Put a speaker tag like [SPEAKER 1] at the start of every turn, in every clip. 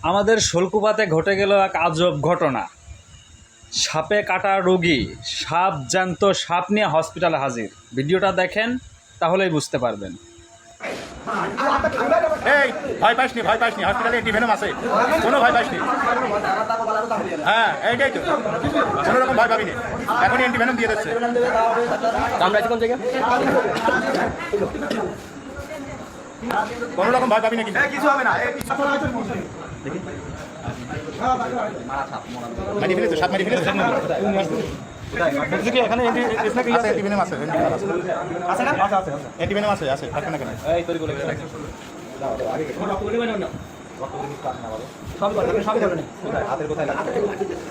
[SPEAKER 1] আমাদের শোলকুপাতে ঘটে গেল এক আজব ঘটনা। সাপে কাটা রোগী সাপ জ্যান্ত সাপ নিয়ে হসপিটালে হাজির। ভিডিওটা দেখেন তাহলেই বুঝতে পারবেন।
[SPEAKER 2] এই ভয় পাইসনি হসপিটালে অ্যান্টিভেনম আছে, কোনো ভয় পাইসনি। হ্যাঁ এইটাই তো, কোনো রকম ভয় পাবিনি, এখনই অ্যান্টিভেনম দিয়ে দিচ্ছে।
[SPEAKER 3] কোন জায়গা?
[SPEAKER 2] কোনো রকম ভয় পাবি না, কিন্তু
[SPEAKER 3] কিছু হবে না।
[SPEAKER 2] মারি ফেলেছে, সাপ মারি ফেলেছে।
[SPEAKER 3] এখানে
[SPEAKER 2] অ্যান্টিভেনম আছে,
[SPEAKER 3] আছে না?
[SPEAKER 2] অ্যান্টিভেনম আছে, থাকবে না কেন?
[SPEAKER 3] এই তৈরি করে সবই ধরবেন। হাতের কোথায় লাগছে?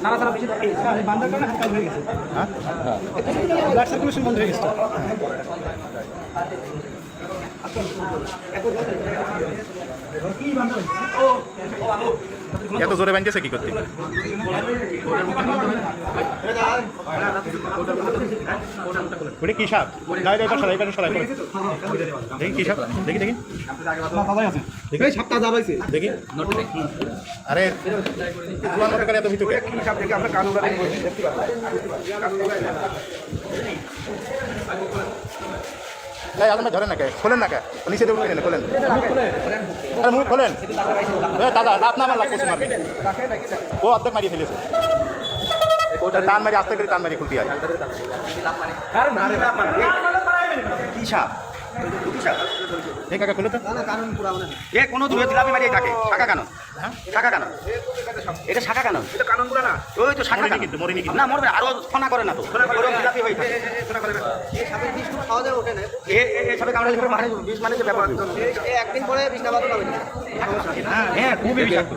[SPEAKER 3] না না, বেশি বান্দার কারণে হাত হয়ে গেছে। হ্যাঁ, ব্লাড সার্কুলেশন বন্ধ হয়ে গেছে।
[SPEAKER 2] এত জোরে বাঁধতেছে কি করতে? ওটা কি সাপ? না এটা সরাই, দেখি কি সাপ, দেখি
[SPEAKER 3] সাপটা দাবাইছে
[SPEAKER 2] দেখি। আরে এত ভিতরে
[SPEAKER 3] সাপ দেখে আমরা কান উড়ালে দেখতে
[SPEAKER 2] তাই আপনার ধরেন না কে, খোলেন না কে, নিচে দেবো কিনে খোলেন। আরে মুখ খোলেন দাদা, আপনার আমার লাগছে মারবে। ও অর্ধেক মারিয়ে ফেলেছে, টান মারি আস্তে করে টান মারি খুলতে হয়।
[SPEAKER 3] কি সাপ?
[SPEAKER 2] এই কাকা খুলে তো।
[SPEAKER 3] এ কোনো দূরে জিলাপি মারিয়ে থাকে। শাখা কানন, শাখা কানন, এটা শাখা কানন। এটা কানন গুলো না, ওই তো শাখা কানন।
[SPEAKER 2] কিন্তু মরিনি কিন্তু
[SPEAKER 3] না মরবে, আরো ফোনা করে না তো, ওরকম জিলাপি হয়ে থাকে।
[SPEAKER 4] এই সাপের বিষ কোনো খাওয়া যাবে ওঠে না।
[SPEAKER 3] এই সাপে কামড়ালে পরে মানে বিষ মানে যে ব্যাপার।
[SPEAKER 4] এই একদিন পরে বিষ নামাতে পারবে না।
[SPEAKER 3] হ্যাঁ খুবই বিষাক্ত।